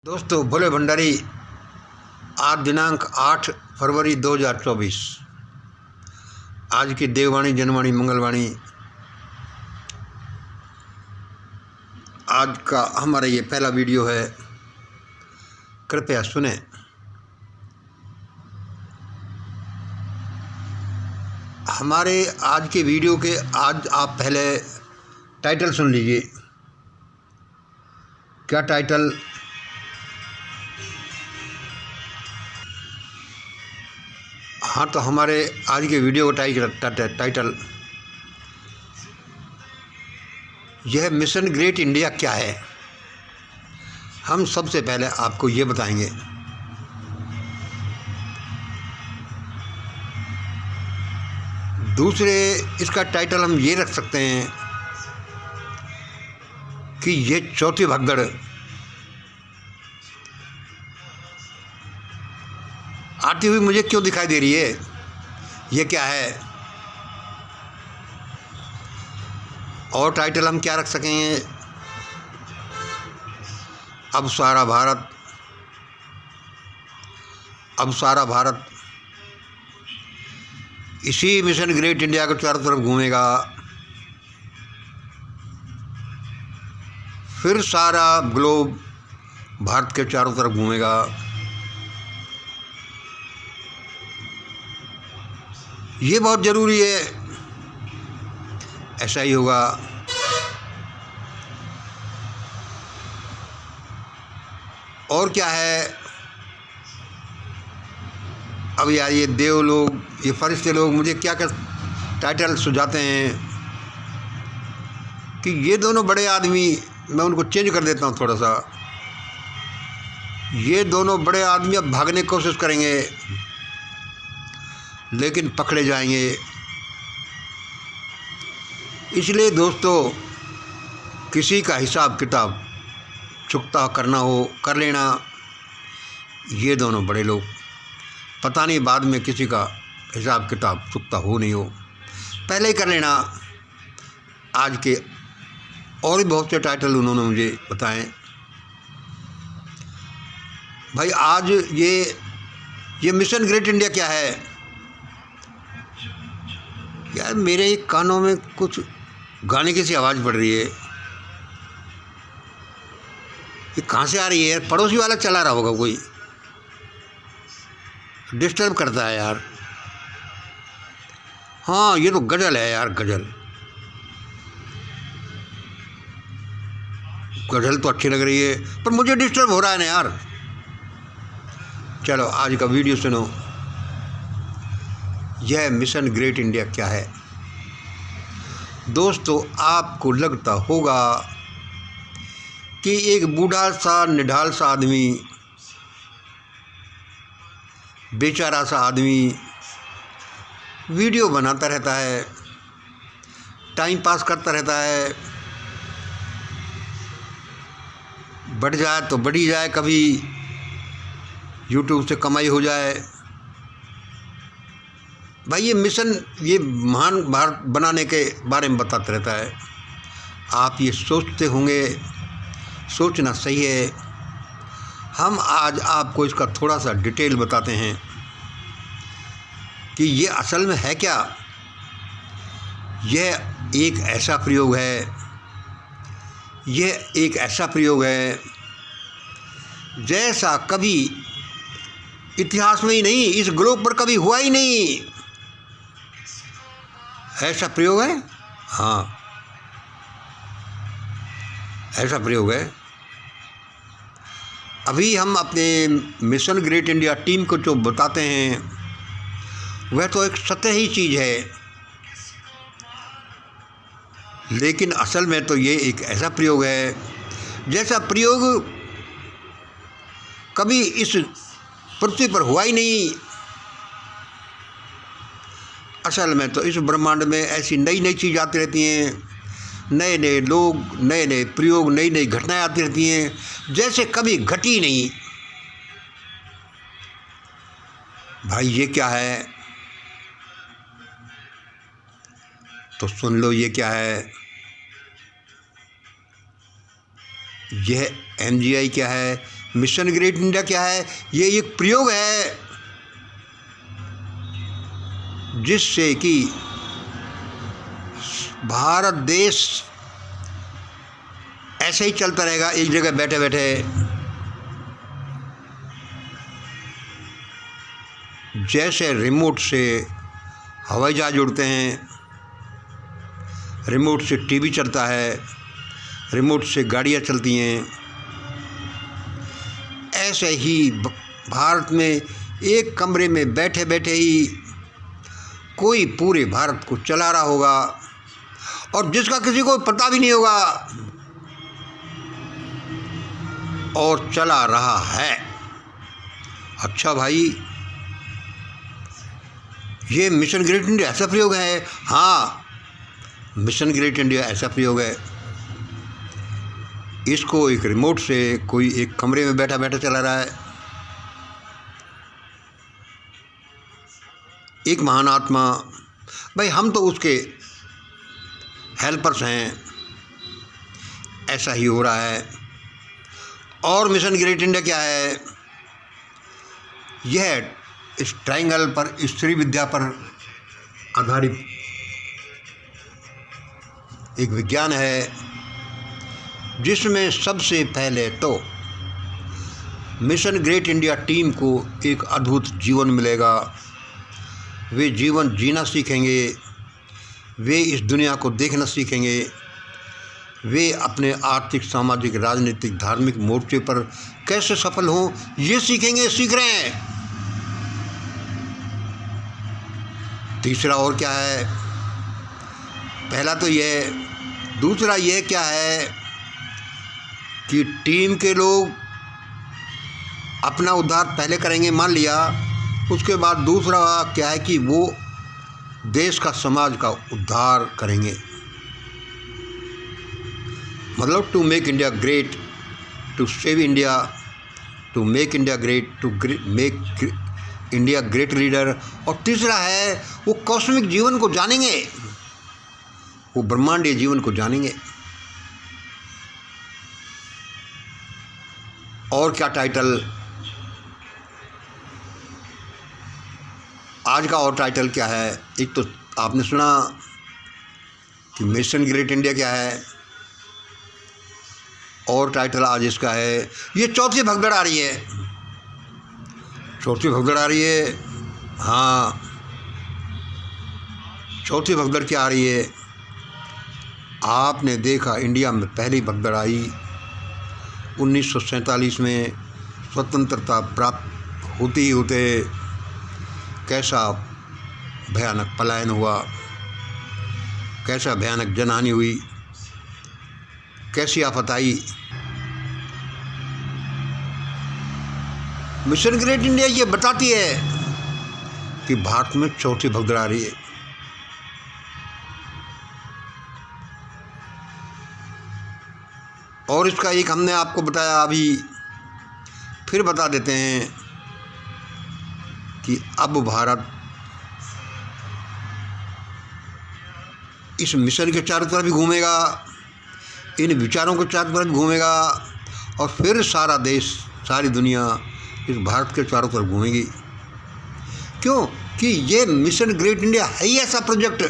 दोस्तों, भोले भंडारी आज दिनांक 8 फरवरी 2024 आज की देववाणी जनवाणी मंगलवाणी आज का हमारा ये पहला वीडियो है। कृपया सुने। हमारे आज के वीडियो के आज आप पहले टाइटल सुन लीजिए। क्या टाइटल? हाँ, तो हमारे आज के वीडियो का टाइटल यह मिशन ग्रेट इंडिया क्या है। हम सबसे पहले आपको ये बताएंगे। दूसरे इसका टाइटल हम ये रख सकते हैं कि ये चौथी भगदड़ आती हुई मुझे क्यों दिखाई दे रही है, ये क्या है। और टाइटल हम क्या रख सकेंगे? अब सारा भारत इसी मिशन ग्रेट इंडिया के चारों तरफ घूमेगा। फिर सारा ग्लोब भारत के चारों तरफ घूमेगा। ये बहुत ज़रूरी है, ऐसा ही होगा। और क्या है? अब यार ये देव लोग, ये फरिश्ते लोग मुझे क्या क्या टाइटल सुझाते हैं कि ये दोनों बड़े आदमी, मैं उनको चेंज कर देता हूँ थोड़ा सा। ये दोनों बड़े आदमी अब भागने की कोशिश करेंगे लेकिन पकड़े जाएंगे। इसलिए दोस्तों, किसी का हिसाब किताब चुकता करना हो कर लेना। ये दोनों बड़े लोग, पता नहीं बाद में किसी का हिसाब किताब चुकता हो नहीं हो, पहले ही कर लेना। आज के और भी बहुत से टाइटल उन्होंने मुझे बताएं। भाई आज ये मिशन ग्रेट इंडिया क्या है यार। मेरे कानों में कुछ गाने की सी आवाज़ पड़ रही है। ये कहाँ से आ रही है? पड़ोसी वाला चला रहा होगा, कोई डिस्टर्ब करता है यार। हाँ, ये तो गज़ल है यार, गज़ल तो अच्छी लग रही है, पर मुझे डिस्टर्ब हो रहा है ना यार। चलो आज का वीडियो सुनो। यह मिशन ग्रेट इंडिया क्या है। दोस्तों, आपको लगता होगा कि एक बूढ़ा सा निढाल सा आदमी, बेचारा सा आदमी वीडियो बनाता रहता है, टाइम पास करता रहता है। बढ़ जाए तो बढ़ी जाए, कभी यूट्यूब से कमाई हो जाए। भाई ये मिशन, ये महान भारत बनाने के बारे में बताता रहता है। आप ये सोचते होंगे, सोचना सही है। हम आज आपको इसका थोड़ा सा डिटेल बताते हैं कि ये असल में है क्या। यह एक ऐसा प्रयोग है, जैसा कभी इतिहास में ही नहीं, इस ग्लोब पर कभी हुआ ही नहीं। ऐसा प्रयोग है। हाँ, ऐसा प्रयोग है। अभी हम अपने मिशन ग्रेट इंडिया टीम को जो बताते हैं वह तो एक सतही चीज़ है, लेकिन असल में तो ये एक ऐसा प्रयोग है जैसा प्रयोग कभी इस पृथ्वी पर हुआ ही नहीं। असल में तो इस ब्रह्मांड में ऐसी नई नई चीज़ आती रहती हैं, नए नए लोग, नए नए प्रयोग, नई नई घटनाएं आती रहती हैं जैसे कभी घटी नहीं। भाई ये क्या है? तो सुन लो, ये क्या है। यह MGI क्या है, मिशन ग्रेट इंडिया क्या है? ये एक प्रयोग है जिससे कि भारत देश ऐसे ही चलता रहेगा एक जगह बैठे बैठे। जैसे रिमोट से हवाई जहाज उड़ते हैं, रिमोट से टीवी चलता है, रिमोट से गाड़ियाँ चलती हैं, ऐसे ही भारत में एक कमरे में बैठे बैठे ही कोई पूरे भारत को चला रहा होगा और जिसका किसी को पता भी नहीं होगा, और चला रहा है। अच्छा भाई, ये मिशन ग्रेट इंडिया ऐसा प्रयोग है? हाँ, मिशन ग्रेट इंडिया ऐसा प्रयोग है। इसको एक रिमोट से कोई एक कमरे में बैठा बैठा चला रहा है। एक महान आत्मा, भाई हम तो उसके हेल्पर्स हैं, ऐसा ही हो रहा है। और मिशन ग्रेट इंडिया क्या है? यह इस ट्रायंगल पर, स्त्री विद्या पर आधारित एक विज्ञान है जिसमें सबसे पहले तो मिशन ग्रेट इंडिया टीम को एक अद्भुत जीवन मिलेगा। वे जीवन जीना सीखेंगे, वे इस दुनिया को देखना सीखेंगे, वे अपने आर्थिक, सामाजिक, राजनीतिक, धार्मिक मोर्चे पर कैसे सफल हों ये सीखेंगे, सीख रहे हैं। तीसरा और क्या है? पहला तो यह, दूसरा यह क्या है कि टीम के लोग अपना उद्धार पहले करेंगे, मान लिया। उसके बाद दूसरा क्या है कि वो देश का, समाज का उद्धार करेंगे। मतलब to make India great, to save India, to make India great, to make India great leader. और तीसरा है वो कॉस्मिक जीवन को जानेंगे, वो ब्रह्मांडीय जीवन को जानेंगे। और क्या टाइटल आज का? और टाइटल क्या है? एक तो आपने सुना कि मिशन ग्रेट इंडिया क्या है, और टाइटल आज इसका है, ये चौथी भगदड़ आ रही है। चौथी भगदड़ आ रही है, हाँ, चौथी भगदड़ क्या आ रही है? आपने देखा इंडिया में पहली भगदड़ आई 1947 में, स्वतंत्रता प्राप्त होते ही होते कैसा भयानक पलायन हुआ, कैसा भयानक जनहानि हुई, कैसी आफत आई। मिशन ग्रेट इंडिया ये बताती है कि भारत में चौथी भगदड़ आ रही है। और इसका एक हमने आपको बताया, अभी फिर बता देते हैं कि अब भारत इस मिशन के चारों तरफ भी घूमेगा, इन विचारों के चारों तरफ घूमेगा, और फिर सारा देश, सारी दुनिया इस भारत के चारों तरफ घूमेगी। क्यों? कि ये मिशन ग्रेट इंडिया है ही ऐसा प्रोजेक्ट,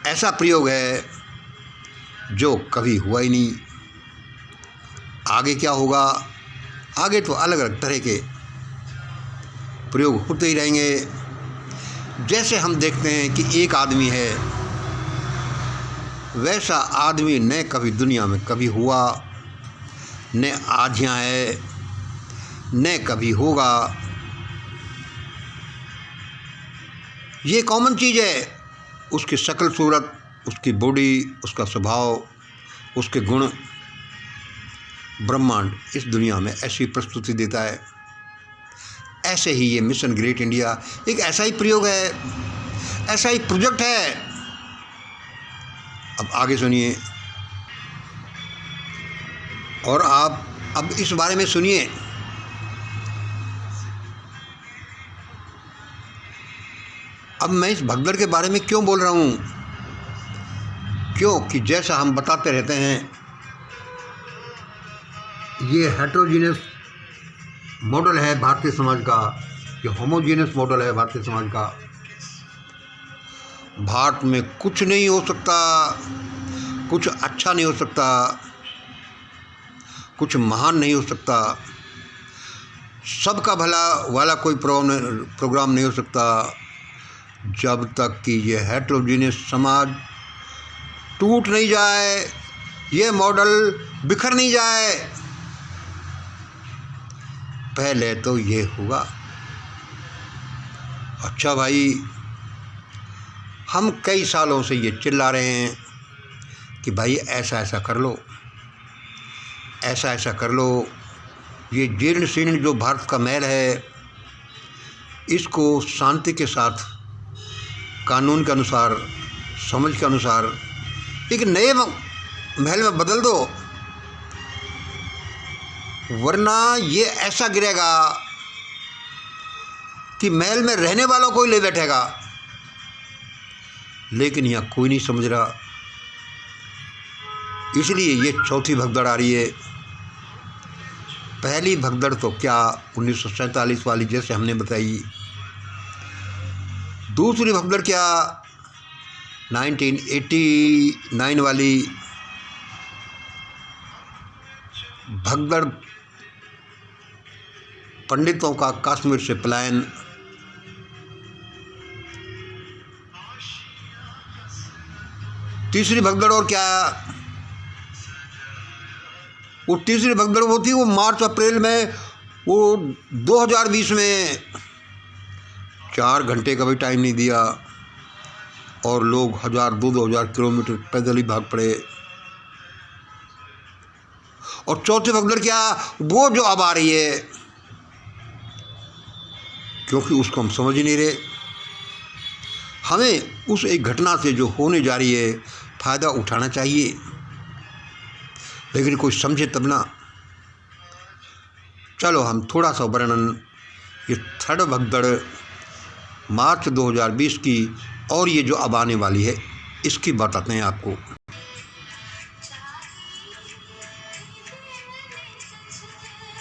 ऐसा प्रयोग है जो कभी हुआ ही नहीं। आगे क्या होगा? आगे तो अलग अलग तरह के प्रयोग होते ही रहेंगे। जैसे हम देखते हैं कि एक आदमी है, वैसा आदमी न कभी दुनिया में कभी हुआ, न आज यहाँ है, न कभी होगा। ये कॉमन चीज़ है। उसकी शक्ल सूरत, उसकी बॉडी, उसका स्वभाव, उसके गुण, ब्रह्मांड इस दुनिया में ऐसी प्रस्तुति देता है। ऐसे ही ये मिशन ग्रेट इंडिया एक ऐसा ही प्रयोग है, ऐसा ही प्रोजेक्ट है। अब आगे सुनिए, और आप अब इस बारे में सुनिए। अब मैं इस भगदड़ के बारे में क्यों बोल रहा हूँ? क्योंकि जैसा हम बताते रहते हैं ये हेट्रोजीनियस मॉडल है भारतीय समाज का, ये होमोजीनियस मॉडल है भारतीय समाज का। भारत में कुछ नहीं हो सकता, कुछ अच्छा नहीं हो सकता, कुछ महान नहीं हो सकता, सबका भला वाला कोई प्रोग्राम नहीं हो सकता जब तक कि ये हेट्रोजीनियस समाज टूट नहीं जाए, ये मॉडल बिखर नहीं जाए। पहले तो ये होगा। अच्छा भाई, हम कई सालों से ये चिल्ला रहे हैं कि भाई ऐसा ऐसा कर लो, ऐसा ऐसा कर लो। ये जीर्ण शीर्ण जो भारत का महल है, इसको शांति के साथ, कानून के अनुसार, समझ के अनुसार एक नए महल में बदल दो, वरना ये ऐसा गिरेगा कि महल में रहने वालों को ही ले बैठेगा। लेकिन यहाँ कोई नहीं समझ रहा, इसलिए ये चौथी भगदड़ आ रही है। पहली भगदड़ तो क्या 1947 वाली जैसे हमने बताई, दूसरी भगदड़ क्या 1989 वाली भगदड़, पंडितों का कश्मीर से पलायन। तीसरी भगदड़ और क्या, वो तीसरी भगदड़ वो थी, वो मार्च अप्रैल में, वो 2020 में 4 घंटे का भी टाइम नहीं दिया और लोग 1000-2000 किलोमीटर पैदल ही भाग पड़े। और चौथी भगदड़ क्या, वो जो अब आ रही है, क्योंकि उसको हम समझ ही नहीं रहे। हमें उस एक घटना से जो होने जा रही है फ़ायदा उठाना चाहिए, लेकिन कोई समझे तब ना। चलो हम थोड़ा सा वर्णन ये थर्ड भगदड़ मार्च 2020 की और ये जो अब आने वाली है इसकी बताते हैं आपको।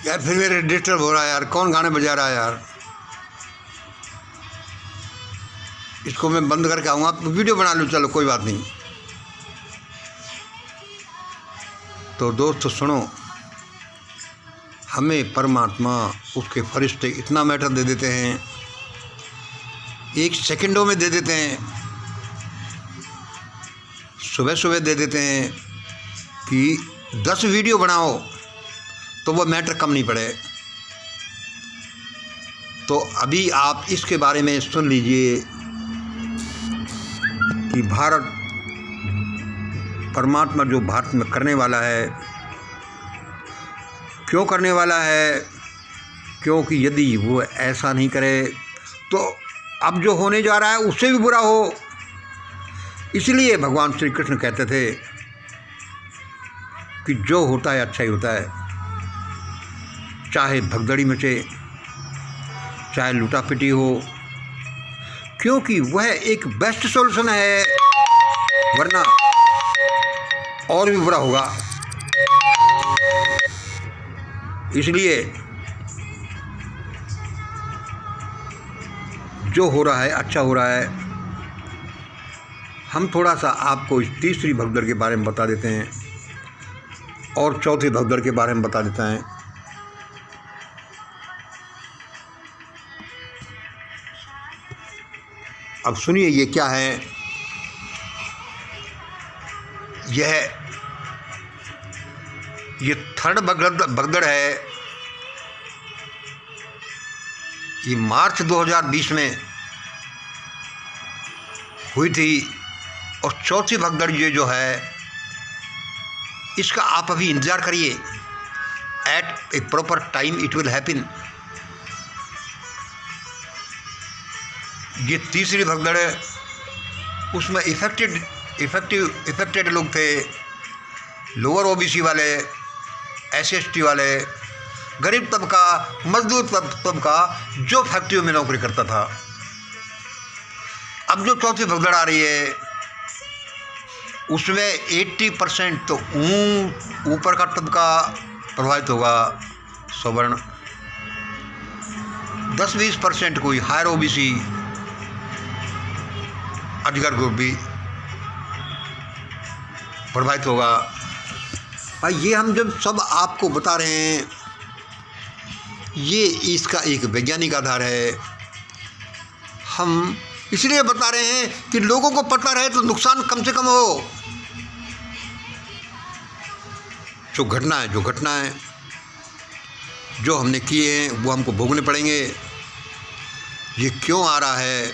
यार फिर मेरे डिस्टर्ब हो रहा है यार, कौन गाने बजा रहा है यार? इसको मैं बंद करके आऊँगा, तो वीडियो बना लूँ। चलो कोई बात नहीं। तो दोस्तों सुनो, हमें परमात्मा, उसके फरिश्ते इतना मैटर दे देते हैं, 1 सेकंडों में दे देते हैं, सुबह सुबह दे देते हैं कि 10 वीडियो बनाओ तो वो मैटर कम नहीं पड़े। तो अभी आप इसके बारे में सुन लीजिए कि भारत, परमात्मा जो भारत में करने वाला है, क्यों करने वाला है, क्योंकि यदि वो ऐसा नहीं करे तो अब जो होने जा रहा है उससे भी बुरा हो। इसलिए भगवान श्री कृष्ण कहते थे कि जो होता है अच्छा ही होता है, चाहे भगदड़ी मचे, चाहे लूटापिटी हो, क्योंकि वह एक बेस्ट सॉल्यूशन है, वरना और भी बुरा होगा। इसलिए जो हो रहा है अच्छा हो रहा है। हम थोड़ा सा आपको इस तीसरी भगदड़ के बारे में बता देते हैं और चौथी भगदड़ के बारे में बता देते हैं। अब सुनिए ये क्या है। ये थर्ड भगदड़ है। ये मार्च 2020 में हुई थी और चौथी भगदड़ ये जो है इसका आप अभी इंतज़ार करिए। At a proper time it will happen. ये तीसरी भगदड़ है, उसमें इफेक्टेड लोग थे, लोअर ओबीसी वाले, SC/ST वाले, गरीब तबका, मजदूर तबका जो फैक्ट्रियों में नौकरी करता था। अब जो चौथी भगदड़ आ रही है उसमें 80% तो ऊपर का तबका प्रभावित होगा सवर्ण, 10-20% कोई हायर ओबीसी अजगर ग्रुप भी प्रभावित होगा। भाई ये हम जब सब आपको बता रहे हैं, ये इसका एक वैज्ञानिक आधार है। हम इसलिए बता रहे हैं कि लोगों को पता रहे तो नुकसान कम से कम हो। जो घटनाएं जो हमने किए हैं वो हमको भोगने पड़ेंगे। ये क्यों आ रहा है?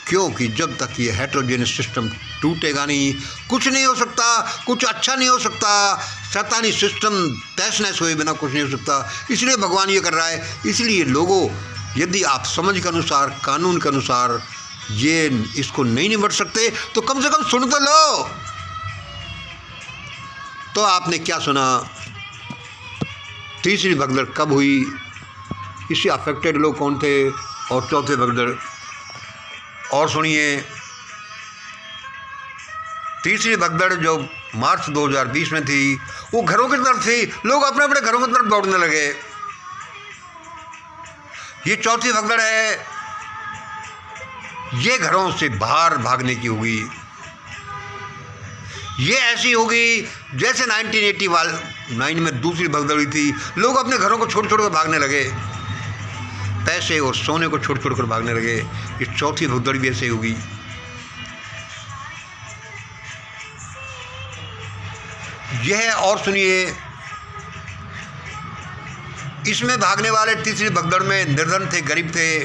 क्योंकि जब तक ये हेटेरोजेनियस सिस्टम टूटेगा नहीं, कुछ नहीं हो सकता, कुछ अच्छा नहीं हो सकता। शैतानी सिस्टम तहस नहस हुए बिना कुछ नहीं हो सकता। इसलिए भगवान ये कर रहा है। इसलिए लोगों, यदि आप समझ के अनुसार, कानून के अनुसार ये इसको नहीं निपट सकते तो कम से कम सुन तो लो। तो आपने क्या सुना? तीसरी भगदड़ कब हुई, इससे अफेक्टेड लोग कौन थे, और चौथे भगदड़ और सुनिए। तीसरी भगदड़ जो मार्च 2020 में थी, वो घरों की तरफ थी। लोग अपने अपने घरों की तरफ दौड़ने लगे। ये चौथी भगदड़ है, ये घरों से बाहर भागने की होगी। ये ऐसी होगी जैसे 1989 में दूसरी भगदड़ हुई थी। लोग अपने घरों को छोड़ छोड़ कर भागने लगे, पैसे और सोने को छोड़ छोड़ कर भागने लगे। ये चौथी भगदड़ भी ऐसे होगी। यह और सुनिए, इसमें भागने वाले तीसरी भगदड़ में निर्धन थे, गरीब थे,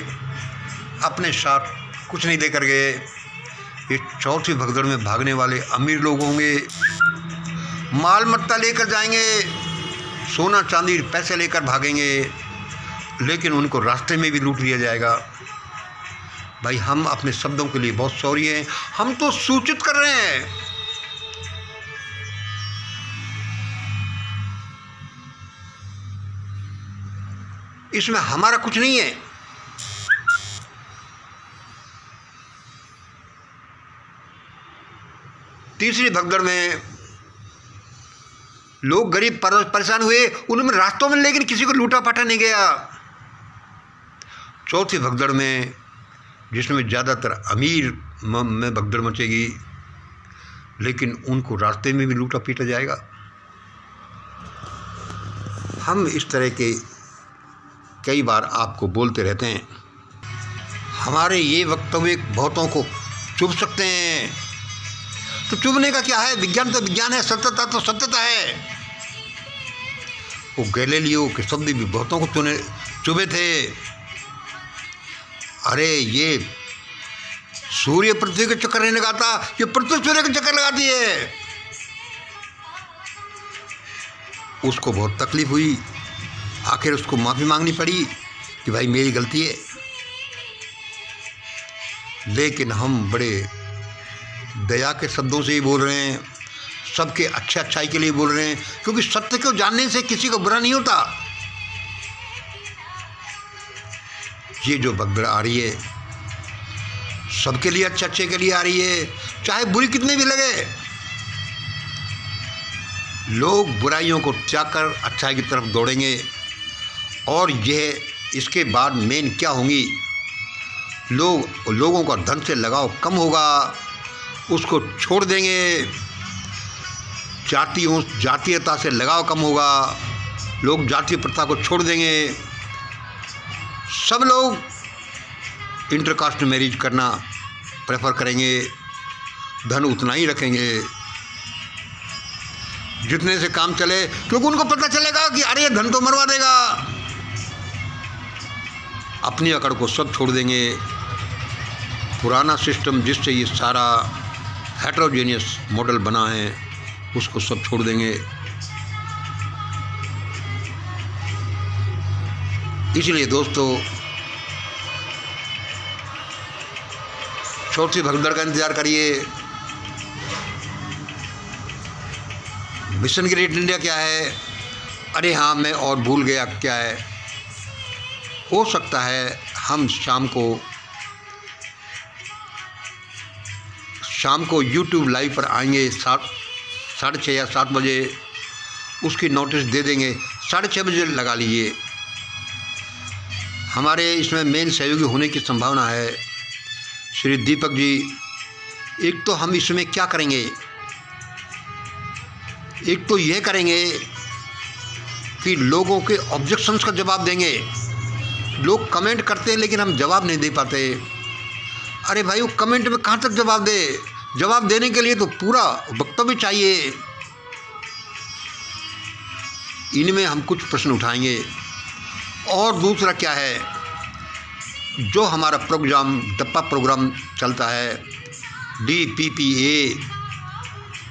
अपने साथ कुछ नहीं लेकर गए। ये चौथी भगदड़ में भागने वाले अमीर लोग होंगे, माल मत्ता लेकर जाएंगे, सोना चांदी पैसे लेकर भागेंगे, लेकिन उनको रास्ते में भी लूट लिया जाएगा। भाई हम अपने शब्दों के लिए बहुत सॉरी हैं। हम तो सूचित कर रहे हैं। इसमें हमारा कुछ नहीं है। तीसरी भगदड़ में लोग गरीब परेशान हुए, उनमें रास्तों में, लेकिन किसी को लूटा पाटा नहीं गया। चौथी भगदड़ में, जिसमें ज़्यादातर अमीर में भगदड़ मचेगी, लेकिन उनको रास्ते में भी लूटा पीटा जाएगा। हम इस तरह के कई बार आपको बोलते रहते हैं। हमारे ये वक्तव्य बहुतों को चुभ सकते हैं, तो चुभने का क्या है? विज्ञान तो विज्ञान है, सत्यता तो सत्यता है। वो गैलीलियो के शब्द भी बहुतों को चुभे थे। अरे ये सूर्य पृथ्वी के चक्कर नहीं लगाता, ये पृथ्वी सूर्य के चक्कर लगाती है। उसको बहुत तकलीफ हुई, आखिर उसको माफ़ी मांगनी पड़ी कि भाई मेरी गलती है। लेकिन हम बड़े दया के शब्दों से ही बोल रहे हैं, सबके अच्छाई के लिए बोल रहे हैं, क्योंकि सत्य को जानने से किसी को बुरा नहीं होता। ये जो भगदड़ आ रही है सबके लिए अच्छे के लिए आ रही है, चाहे बुरी कितने भी लगे। लोग बुराइयों को त्याग कर अच्छाई की तरफ दौड़ेंगे। और यह इसके बाद मेन क्या होंगी, लोगों का धन से लगाव कम होगा, उसको छोड़ देंगे। जातीयता से लगाव कम होगा, लोग जातीय प्रथा को छोड़ देंगे। सब लोग इंटरकास्ट मैरिज करना प्रेफर करेंगे, धन उतना ही रखेंगे जितने से काम चले, क्योंकि उनको पता चलेगा कि अरे धन तो मरवा देगा। अपनी अकड़ को सब छोड़ देंगे। पुराना सिस्टम जिससे ये सारा हेटेरोजेनियस मॉडल बना है, उसको सब छोड़ देंगे। इसलिए दोस्तों, चौथी भगदड़ का इंतजार करिए। मिशन ग्रेट इंडिया क्या है? अरे हाँ, मैं और भूल गया क्या है। हो सकता है हम शाम को YouTube लाइव पर आएंगे 6:30 या 7 बजे, उसकी नोटिस दे देंगे। 6:30 बजे लगा लीजिए। हमारे इसमें मेन सहयोगी होने की संभावना है श्री दीपक जी। एक तो हम इसमें क्या करेंगे, एक तो यह करेंगे कि लोगों के ऑब्जेक्शंस का जवाब देंगे। लोग कमेंट करते हैं लेकिन हम जवाब नहीं दे पाते। अरे भाई, वो कमेंट में कहाँ तक जवाब दे? जवाब देने के लिए तो पूरा वक्तव्य चाहिए। इनमें हम कुछ प्रश्न उठाएंगे। और दूसरा क्या है, जो हमारा प्रोग्राम डप्पा प्रोग्राम चलता है DPPA,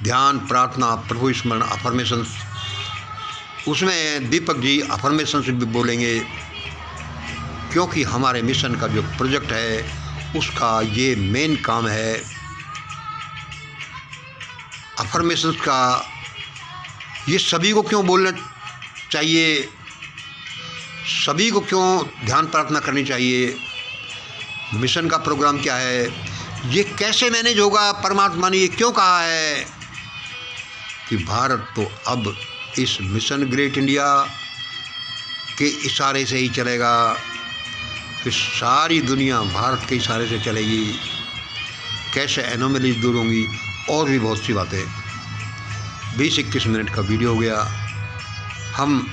ध्यान प्रार्थना प्रभु स्मरण अफर्मेशंस, उसमें दीपक जी अफर्मेशंस भी बोलेंगे, क्योंकि हमारे मिशन का जो प्रोजेक्ट है उसका ये मेन काम है। अफर्मेशंस का ये सभी को क्यों बोलना चाहिए, सभी को क्यों ध्यान प्रार्थना करनी चाहिए, मिशन का प्रोग्राम क्या है, ये कैसे मैनेज होगा, परमात्मा ने ये क्यों कहा है कि भारत तो अब इस मिशन ग्रेट इंडिया के इशारे से ही चलेगा, फिर सारी दुनिया भारत के इशारे से चलेगी, कैसे एनोमलीज दूर होंगी, और भी बहुत सी बातें। 20-21 मिनट का वीडियो हो गया, हम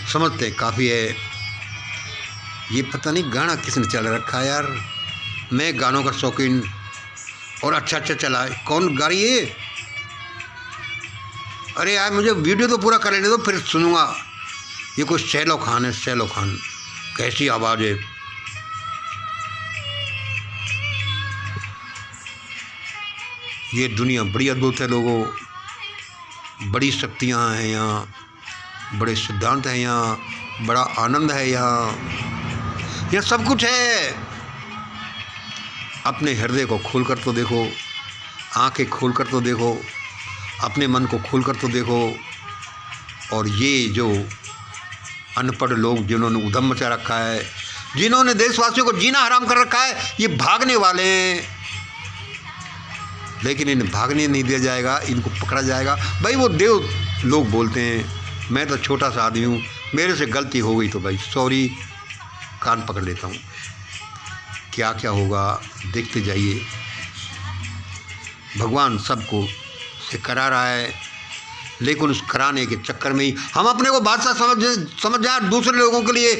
समझते काफ़ी है। ये पता नहीं गाना किसने चला रखा है यार। मैं गानों का शौकीन, और अच्छा चला है। कौन गा रही है? अरे यार, मुझे वीडियो तो पूरा कर लेने दो, फिर सुनूंगा। ये कोई सैलो खान है, सैलो खान। कैसी आवाज़ है। ये दुनिया बड़ी अद्भुत है लोगों, बड़ी शक्तियाँ हैं यहाँ, बड़े सिद्धांत हैं यहाँ, बड़ा आनंद है यहाँ सब कुछ है। अपने हृदय को खोलकर तो देखो, आंखें खोलकर तो देखो, अपने मन को खोलकर तो देखो। और ये जो अनपढ़ लोग जिन्होंने उधम मचा रखा है, जिन्होंने देशवासियों को जीना हराम कर रखा है, ये भागने वाले हैं। लेकिन इन्हें भागने नहीं दिया जाएगा, इनको पकड़ा जाएगा। भाई वो देव लोग बोलते हैं, मैं तो छोटा सा आदमी हूँ, मेरे से गलती हो गई तो भाई सॉरी, कान पकड़ लेता हूँ। क्या क्या होगा देखते जाइए। भगवान सबको से करा रहा है, लेकिन उस कराने के चक्कर में ही हम अपने को बादशाह समझ जाए, दूसरे लोगों के लिए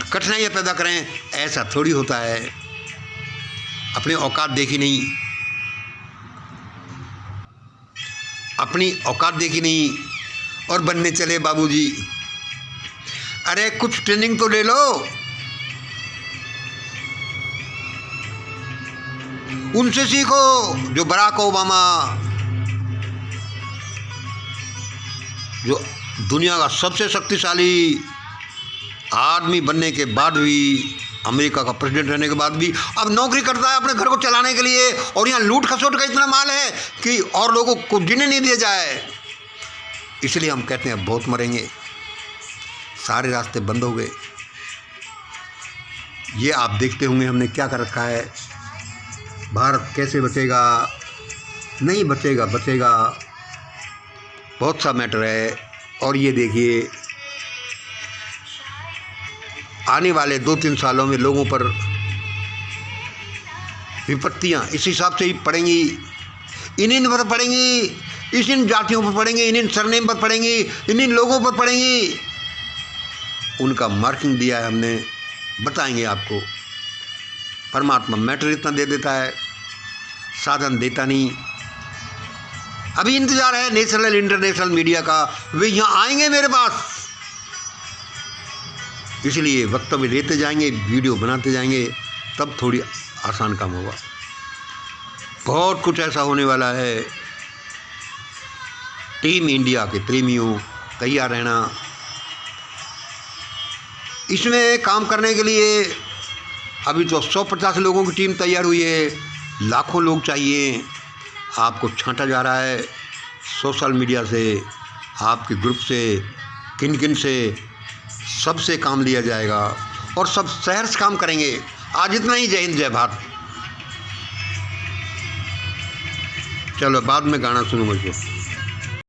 कठिनाइयाँ पैदा करें। ऐसा थोड़ी होता है। अपनी औकात देखी नहीं, अपनी औकात देखी नहीं और बनने चले बाबूजी। अरे कुछ ट्रेनिंग तो ले लो। उनसे सीखो जो बराक ओबामा, जो दुनिया का सबसे शक्तिशाली आदमी बनने के बाद भी, अमेरिका का प्रेसिडेंट रहने के बाद भी अब नौकरी करता है अपने घर को चलाने के लिए। और यहाँ लूट खसोट का इतना माल है कि और लोगों को जीने नहीं दिया जाए। इसलिए हम कहते हैं बहुत मरेंगे, सारे रास्ते बंद हो गए। ये आप देखते होंगे हमने क्या कर रखा है। भारत कैसे बचेगा? नहीं बचेगा, बचेगा। बहुत सा मैटर है। और ये देखिए, आने वाले 2-3 सालों में लोगों पर विपत्तियाँ इस हिसाब से ही पड़ेंगी। इन पर पड़ेंगी, इन जातियों पर पड़ेंगी, इन सरनेम पर पड़ेंगी, इन लोगों पर पड़ेंगी। उनका मार्किंग दिया है हमने, बताएंगे आपको। परमात्मा मैटर इतना दे देता है, साधन देता नहीं। अभी इंतजार है नेशनल इंटरनेशनल मीडिया का, वे यहाँ आएंगे मेरे पास। इसलिए वक्तव्य देते जाएंगे, वीडियो बनाते जाएंगे, तब थोड़ी आसान काम होगा। बहुत कुछ ऐसा होने वाला है। टीम इंडिया के प्रेमियों तैयार रहना। इसमें काम करने के लिए अभी तो 150 लोगों की टीम तैयार हुई है, लाखों लोग चाहिए। आपको छांटा जा रहा है सोशल मीडिया से, आपके ग्रुप से, किन किन से, सबसे काम लिया जाएगा और सब शहर से काम करेंगे। आज इतना ही। जय हिंद, जय भारत। चलो बाद में गाना सुनो मुझको।